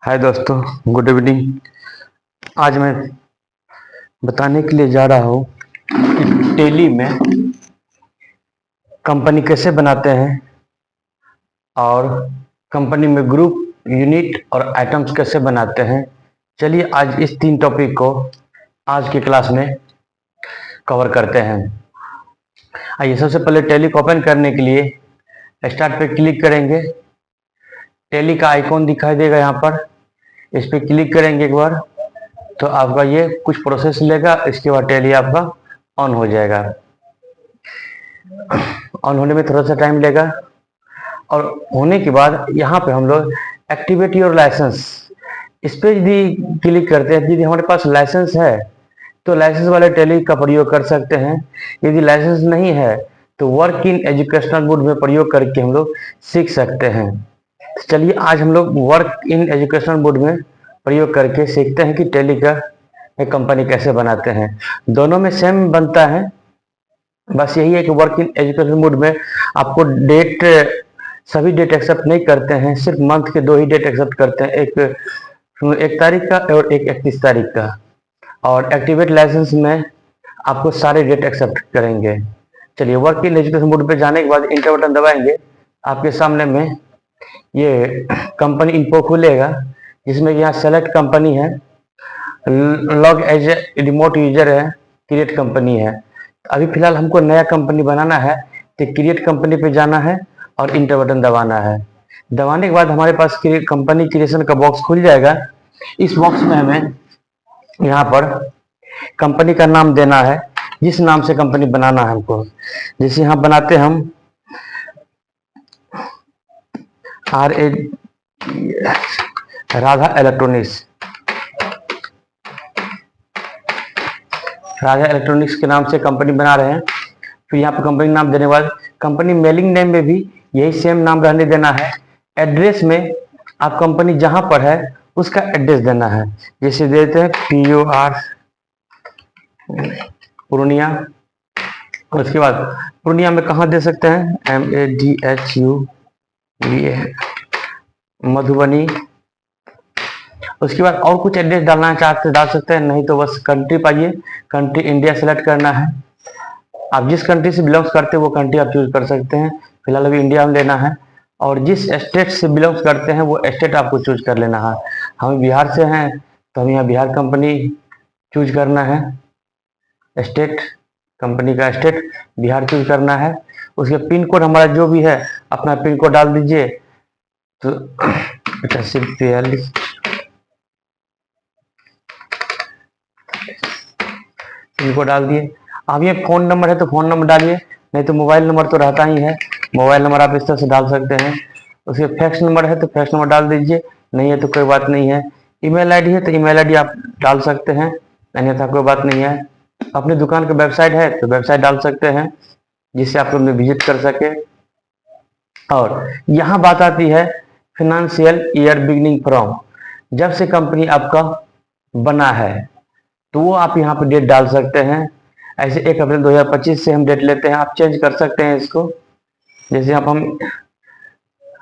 हाय दोस्तों, good evening. आज मैं बताने के लिए जा रहा हूँ कि टेली में कंपनी कैसे बनाते हैं और कंपनी में ग्रुप, यूनिट और आइटम्स कैसे बनाते हैं। चलिए आज इस 3 टॉपिक को आज की क्लास में कवर करते हैं। आइए, सबसे पहले टेली को ओपन करने के लिए स्टार्ट पे क्लिक करेंगे। टेली का आइकॉन दिखाई देगा यहाँ पर, इस पर क्लिक करेंगे एक बार तो आपका ये कुछ प्रोसेस लेगा। इसके बाद टेली आपका ऑन हो जाएगा। ऑन होने में थोड़ा सा टाइम लेगा और होने के बाद यहाँ पे हम लोग एक्टिवेट योर लाइसेंस, इस पर यदि क्लिक करते हैं, यदि हमारे पास लाइसेंस है तो लाइसेंस वाले टेली का प्रयोग कर सकते हैं। यदि लाइसेंस नहीं है तो वर्क इन एजुकेशनल मोड में प्रयोग करके हम लोग सीख सकते हैं। चलिए आज हम लोग वर्क इन एजुकेशनल मोड में प्रयोग करके सीखते हैं कि टेली का एक कंपनी कैसे बनाते हैं। दोनों में सेम बनता है, बस यही है कि वर्क इन एजुकेशनल मोड में आपको डेट, सभी डेट एक्सेप्ट नहीं करते हैं, सिर्फ मंथ के 2 ही डेट एक्सेप्ट करते हैं, एक तारीख का और एक 31 तारीख का। और एक्टिवेट लाइसेंस में आपको सारे डेट एक्सेप्ट करेंगे। चलिए वर्क इन एजुकेशन मोड पे जाने के बाद इंटर बटन दबाएंगे, आपके सामने में ये कंपनी इन्फो खुलेगा, जिसमें यहाँ सेलेक्ट कंपनी है, लॉग एज रिमोट यूजर है, क्रिएट कंपनी है। अभी फिलहाल हमको नया कंपनी बनाना है तो क्रिएट कंपनी पे जाना है और इंटर बटन दबाना है। दबाने के बाद हमारे पास कंपनी क्रिएशन का बॉक्स खुल जाएगा। इस बॉक्स में हमें यहाँ पर कंपनी का नाम देना है, जिस नाम से कंपनी बनाना है हमको। जैसे यहाँ बनाते हम राधा इलेक्ट्रॉनिक्स, राजा इलेक्ट्रॉनिक्स के नाम से कंपनी बना रहे हैं। फिर यहाँ पर कंपनी नाम देने के बाद कंपनी मेलिंग नेम में भी यही सेम नाम रहने देना है। एड्रेस में आप कंपनी जहां पर है उसका एड्रेस देना है। जैसे देते हैं POR पूर्णिया। उसके बाद पूर्णिया में कहाँ दे सकते हैं, MADHU मधुबनी। उसके बाद और कुछ एड्रेस डालना चाहते डाल सकते हैं, नहीं तो बस कंट्री पाइए, कंट्री इंडिया सेलेक्ट करना है। आप जिस कंट्री से बिलोंग्स करते हैं वो कंट्री आप चूज कर सकते हैं। फिलहाल अभी इंडिया में लेना है। और जिस स्टेट से बिलोंग्स करते हैं वो स्टेट आपको चूज कर लेना है। हम बिहार से हैं तो हम यहाँ बिहार कंपनी चूज करना है। स्टेट, कंपनी का स्टेट बिहार चूज करना है। उसके पिन कोड हमारा जो भी है अपना पिन कोड डाल दीजिए। तो 8842 पिन कोड डाल दिए। अब ये फोन नंबर है तो फोन नंबर डालिए, नहीं तो मोबाइल नंबर तो रहता ही है, मोबाइल नंबर आप इस तरह से डाल सकते हैं। उसके फैक्स नंबर है तो फैक्स नंबर डाल दीजिए, नहीं है तो कोई बात नहीं है। ईमेल आईडी है तो ईमेल आईडी आप डाल सकते हैं, अन्यथा कोई बात नहीं है। अपनी दुकान का वेबसाइट है तो वेबसाइट डाल सकते हैं, जिससे आप लोग विजिट कर सके। और यहाँ बात आती है फिनेंशियल ईयर बिगिनिंग फ्रॉम, जब से कंपनी आपका बना है तो वो आप यहाँ पे डेट डाल सकते हैं। ऐसे 1 अप्रैल 2025 से हम डेट लेते हैं, आप चेंज कर सकते हैं इसको। जैसे आप हम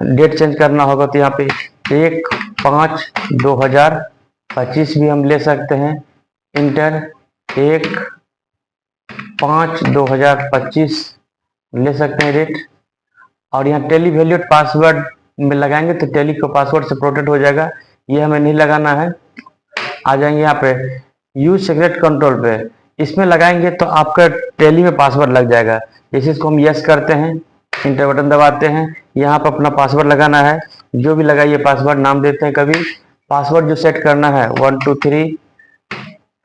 डेट चेंज करना होगा तो यहाँ पे 1/5/2025 भी हम ले सकते हैं। इंटर 1/5/2025 ले सकते हैं डेट। और यहाँ टेली वैल्यूड पासवर्ड में लगाएंगे तो टेली को पासवर्ड से प्रोटेक्ट हो जाएगा, ये हमें नहीं लगाना है। आ जाएंगे यहाँ पे यूज सीक्रेट कंट्रोल पे, इसमें लगाएंगे तो आपका टेली में पासवर्ड लग जाएगा। जैसे इसको हम यस करते हैं, इंटर बटन दबाते हैं, यहाँ पर अपना पासवर्ड लगाना है। जो भी लगाइए पासवर्ड, नाम देते हैं कभी। पासवर्ड जो सेट करना है 1 2 3,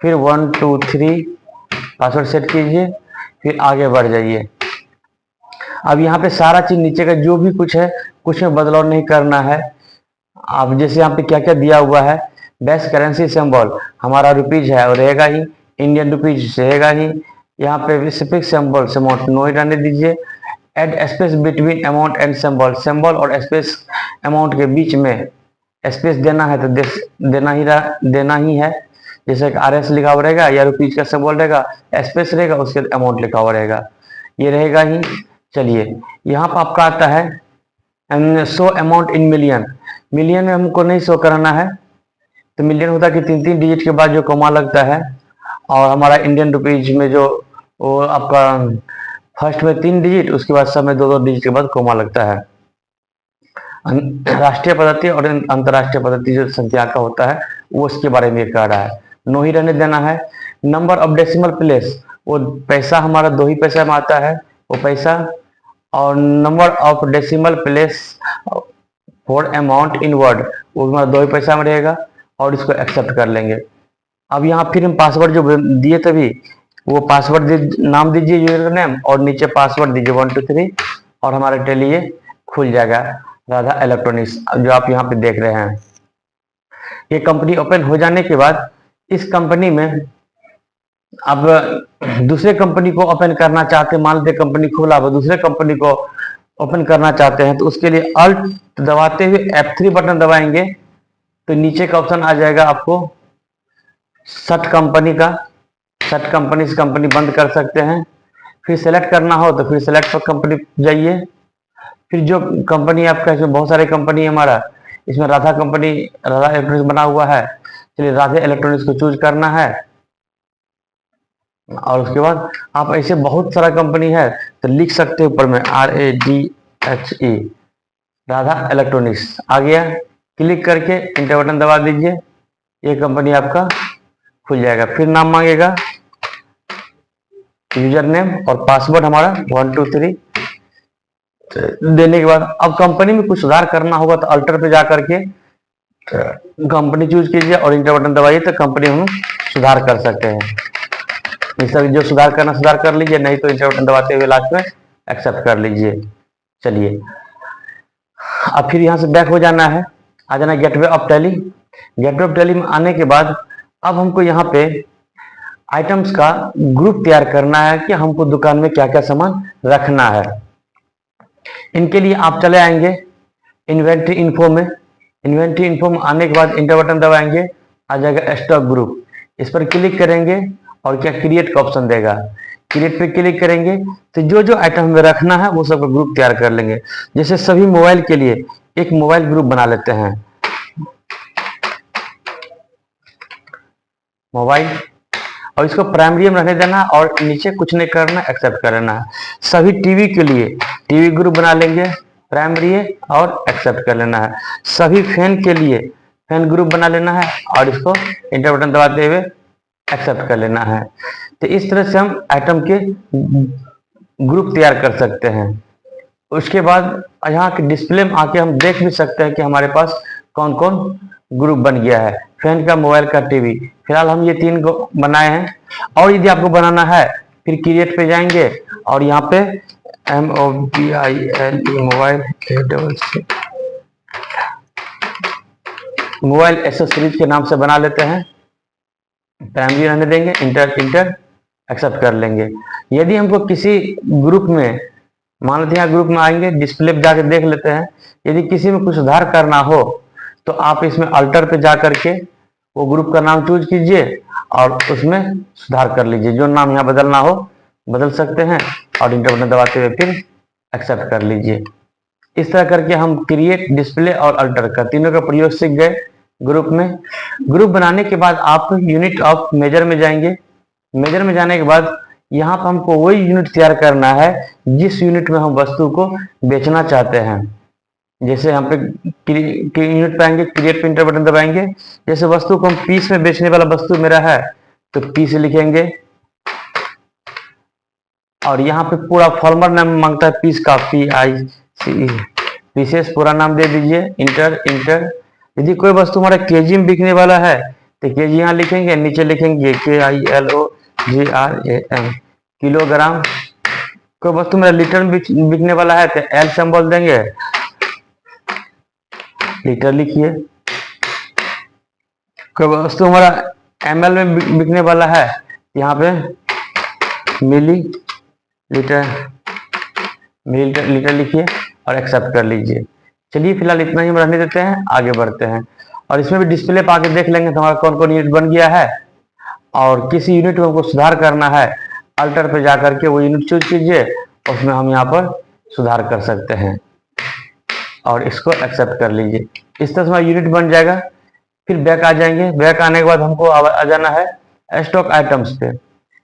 फिर 1 2 3 पासवर्ड सेट कीजिए, फिर आगे बढ़ जाइए। अब यहाँ पे सारा चीज नीचे का जो भी कुछ है कुछ में बदलाव नहीं करना है। अब जैसे यहाँ पे क्या क्या दिया हुआ है, बेस्ट करेंसी सिंबल हमारा रुपीज है और रहेगा ही, इंडियन रुपीज रहेगा ही। यहाँ पे स्पेसिफिक सिंबल अमाउंट नो ही रहने दीजिए। Add space between amount and symbol, symbol और स्पेस अमाउंट के बीच में स्पेस देना है तो देना ही है। जैसे RS लिखा हुआ रहेगा या रुपीज का सिंबल रहेगा, स्पेस रहेगा, उसके अमाउंट लिखा हुआ रहेगा, ये रहेगा ही। चलिए यहाँ पर आपका आता है show amount in million. Million में हमको नहीं शो कराना है, तो मिलियन होता है कि 3-3 डिजिट के बाद जो कॉमा लगता है, और हमारा इंडियन रुपीज में जो वो आपका फर्स्ट में 3 डिजिट, उसके बाद सब में 2-2 डिजिट के बाद कॉमा लगता है। राष्ट्रीय पद्धति और अंतरराष्ट्रीय पद्धति जो संख्या का होता है वो उसके बारे में कह रहा है। नो ही रहने देना है। नंबर ऑफ डेसिमल प्लेस, वो पैसा हमारा 2 ही पैसा में आता है वो पैसा, और number of decimal place for amount in word, वो हमारा 2 ही पैसा में रहेगा, और इसको एक्सेप्ट कर लेंगे। अब यहाँ फिर हम पासवर्ड जो दिए तभी वो पासवर्ड नाम दीजिए यूजर नेम, और नीचे पासवर्ड दीजिए 1 2 3, और हमारे टेली ये खुल जाएगा, राधा इलेक्ट्रॉनिक्स जो आप यहाँ पे देख रहे हैं। ये कंपनी ओपन हो जाने के बाद इस कंपनी में अब दूसरे कंपनी को ओपन करना चाहते हैं, मान लीजिए कंपनी खोला, अब दूसरे कंपनी को ओपन करना चाहते हैं, तो उसके लिए अल्ट दबाते हुए F3 बटन दबाएंगे तो नीचे का ऑप्शन आ जाएगा आपको शट कंपनी का। शट कंपनी से कंपनी बंद कर सकते हैं। फिर सेलेक्ट करना हो तो फिर सेलेक्ट पर कंपनी जाइए। फिर जो कंपनी आपका, इसमें बहुत सारे कंपनी है हमारा, इसमें राधा कंपनी, राधा इलेक्ट्रॉनिक्स बना हुआ है, चलिए राधा इलेक्ट्रॉनिक्स को चूज करना है। और उसके बाद आप ऐसे बहुत सारा कंपनी है तो लिख सकते हो ऊपर में RADHE, राधा इलेक्ट्रॉनिक्स आ गया। क्लिक करके इंटर बटन दबा दीजिए, ये कंपनी आपका खुल जाएगा। फिर नाम मांगेगा, यूजर नेम और पासवर्ड हमारा 1 2 3 देने के बाद अब कंपनी में कुछ सुधार करना होगा तो अल्टर पे जा करके कंपनी चूज कीजिए और इंटर बटन दबाइए, तो कंपनी हम सुधार कर सकते हैं। इस तरह जो सुधार करना सुधार कर लीजिए, नहीं तो इंटर बटन दबाते हुए लास्ट में एक्सेप्ट कर लीजिए। चलिए अब फिर यहाँ से बैक हो जाना है, आ जाना gateway of tally. Gateway of tally में आने के बाद अब हमको यहाँ पे आइटम्स का ग्रुप तैयार करना है कि हमको दुकान में क्या क्या सामान रखना है। इनके लिए आप चले आएंगे इन्वेंट्री इन्फो में। इन्वेंट्री इन्फो में आने के बाद इंटर बटन दबाएंगे, आ जाएगा स्टॉक ग्रुप। इस पर क्लिक करेंगे और क्या क्रिएट का ऑप्शन देगा, क्रिएट पे क्लिक करेंगे तो जो जो आइटम हमें रखना है वो सब ग्रुप तैयार कर लेंगे। जैसे सभी मोबाइल के लिए एक मोबाइल ग्रुप बना लेते हैं, मोबाइल, और इसको प्राइमरी में रहने देना और नीचे कुछ नहीं करना, एक्सेप्ट कर लेना है। सभी टीवी के लिए टीवी ग्रुप बना लेंगे, प्राइमरी है और एक्सेप्ट कर लेना है। सभी फैन के लिए फैन ग्रुप बना लेना है और इसको इंटर बटन दबाते हुए एक्सेप्ट कर लेना है। तो इस तरह से हम आइटम के ग्रुप तैयार कर सकते हैं। उसके बाद यहाँ के डिस्प्ले में आके हम देख भी सकते हैं कि हमारे पास कौन कौन ग्रुप बन गया है, फैन का, मोबाइल का, टीवी। फिलहाल हम ये 3 को बनाए हैं। और यदि आपको बनाना है फिर क्रिएट पे जाएंगे और यहाँ पे मोबाइल एक्सेसरीज के नाम से बना लेते हैं, प्राइमरी रहने देंगे, इंटर इंटर एक्सेप्ट कर लेंगे। यदि हमको किसी ग्रुप में, मान लेते हैं ग्रुप में आएंगे, डिस्प्ले पे जाकर देख लेते हैं, यदि किसी में कुछ सुधार करना हो तो आप इसमें अल्टर पे जा करके वो ग्रुप का नाम चूज कीजिए और उसमें सुधार कर लीजिए। जो नाम यहाँ बदलना हो बदल सकते हैं और इंटर बटन दबाते हुए फिर एक्सेप्ट कर लीजिए। इस तरह करके हम क्रिएट, डिस्प्ले और अल्टर का तीनों का प्रयोग सीख गए ग्रुप में। ग्रुप बनाने के बाद आप यूनिट ऑफ मेजर में जाएंगे। मेजर में जाने के बाद यहाँ पर हमको वही यूनिट तैयार करना है जिस यूनिट में हम वस्तु को बेचना चाहते हैं। जैसे यहाँ पे यूनिट पे आएंगे, क्रिएट पे इंटर बटन दबाएंगे। जैसे वस्तु को हम पीस में बेचने वाला वस्तु मेरा है तो पीस लिखेंगे और यहाँ पे पूरा फॉर्मर नाम मांगता है पीस का, PICE, पीसेस पूरा नाम दे दीजिए, इंटर इंटर। यदि कोई वस्तु हमारा केजी में बिकने वाला है तो केजी यहाँ लिखेंगे, नीचे लिखेंगे KILOGRAM, किलोग्राम। कोई वस्तु मेरा लीटर में बिकने वाला है तो L सिंबल देंगे, लीटर लिखिए। कोई वस्तु हमारा ml में बिकने वाला है, यहाँ पे मिली लीटर लीटर लिखिए और एक्सेप्ट कर लीजिए। चलिए फिलहाल इतना ही हम रहने देते हैं, आगे बढ़ते हैं। और इसमें भी डिस्प्ले पे आके देख लेंगे तो हमारा कौन कौन यूनिट बन गया है। और किसी यूनिट में हमको सुधार करना है, अल्टर पे जाकर के वो यूनिट चूज कीजिए, उसमें हम यहाँ पर सुधार कर सकते हैं और इसको एक्सेप्ट कर लीजिए। इस तरह से हमारा यूनिट बन जाएगा। फिर बैक आ जाएंगे। बैक आने के बाद हमको आ जाना है स्टॉक आइटम्स पे।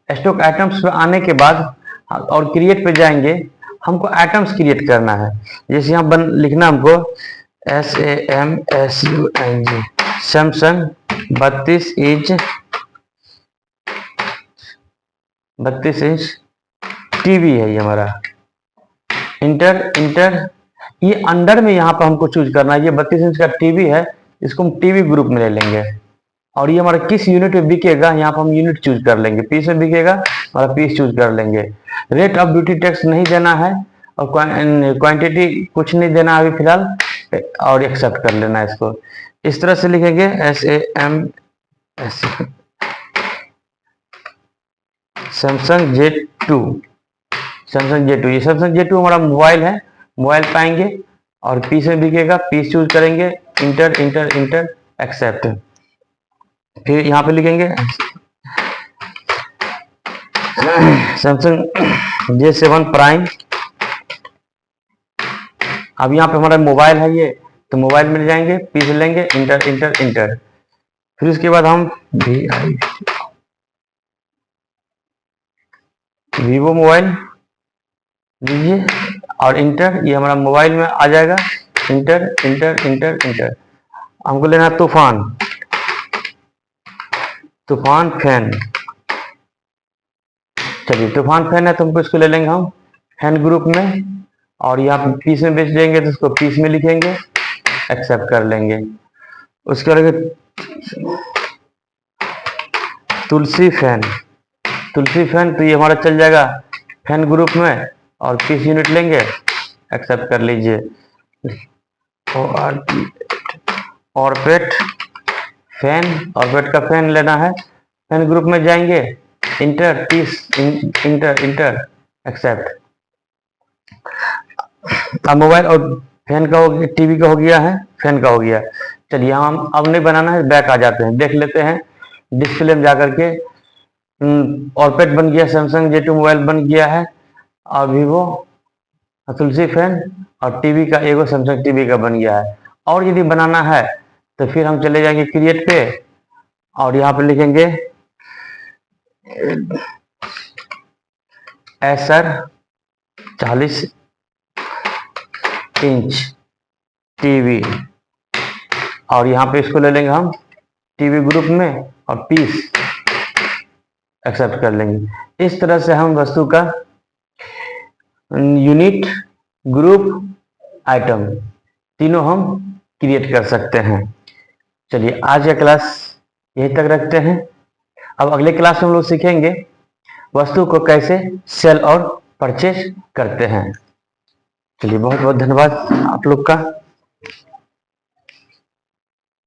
स्टॉक आइटम्स पे आने के बाद और क्रिएट पे जाएंगे। हमको आइटम्स क्रिएट करना है। जैसे यहाँ लिखना हमको SAMSUNG सैमसंग 32 इंच टीवी है ये हमारा। Inter inter. ये अंडर में यहाँ पर हमको चूज करना है। ये 32 इंच का टीवी है, इसको हम टीवी ग्रुप में ले लेंगे। और ये हमारा किस यूनिट में बिकेगा, यहाँ पर हम यूनिट चूज कर लेंगे। पीस में बिकेगा, हमारा पीस चूज कर लेंगे। रेट ऑफ ड्यूटी टैक्स नहीं देना है और क्वांटिटी कुछ नहीं देना अभी फिलहाल, और एक्सेप्ट कर लेना है इसको। इस तरह से लिखेंगे SAMS Samsung J2। Samsung J2, ये सैमसंग J2 हमारा मोबाइल है। मोबाइल पाएंगे और पीस में बिकेगा, पीस चूज करेंगे। Enter enter enter accept. फिर यहाँ पे लिखेंगे सैमसंग J7 प्राइम। अब यहाँ पे हमारा मोबाइल है ये, तो मोबाइल में जाएंगे, पीस लेंगे, इंटर इंटर इंटर। फिर उसके बाद हम वीवो मोबाइल लीजिए और इंटर। ये हमारा मोबाइल में आ जाएगा। Inter enter enter inter. हमको लेना है तूफान फैन। चलिए तूफान फैन है तो हमको इसको ले लेंगे हम फैन ग्रुप में। और यहाँ पे पीस में बेच देंगे तो इसको पीस में लिखेंगे, एक्सेप्ट कर लेंगे। उसके बाद तुलसी फैन तो ये हमारा चल जाएगा फैन ग्रुप में और पीस यूनिट लेंगे, एक्सेप्ट कर लीजिए। ऑरपेट का फैन लेना है, फैन ग्रुप में जाएंगे, enter piece enter enter accept. अब मोबाइल और फैन का हो गया, टीवी का हो गया है, फैन का हो गया। चलिए हम अब नहीं बनाना है, बैक आ जाते हैं, देख लेते हैं डिस्प्ले में जाकर के। ऑरपेट बन गया, सैमसंग J2 मोबाइल बन गया है, और वीवो तुलसी फैन और टीवी का एगो सैमसंग टीवी का बन गया है। और यदि बनाना है तो फिर हम चले जाएंगे क्रिएट पे और यहाँ पे लिखेंगे एसर 40 इंच टीवी, और यहाँ पे इसको ले लेंगे हम टीवी ग्रुप में और पीस एक्सेप्ट कर लेंगे। इस तरह से हम वस्तु का यूनिट, ग्रुप, आइटम तीनों हम क्रिएट कर सकते हैं। चलिए आज का क्लास यहीं तक रखते हैं। अब अगले क्लास में हम लोग सीखेंगे वस्तु को कैसे सेल और परचेज करते हैं। चलिए बहुत बहुत धन्यवाद आप लोग का।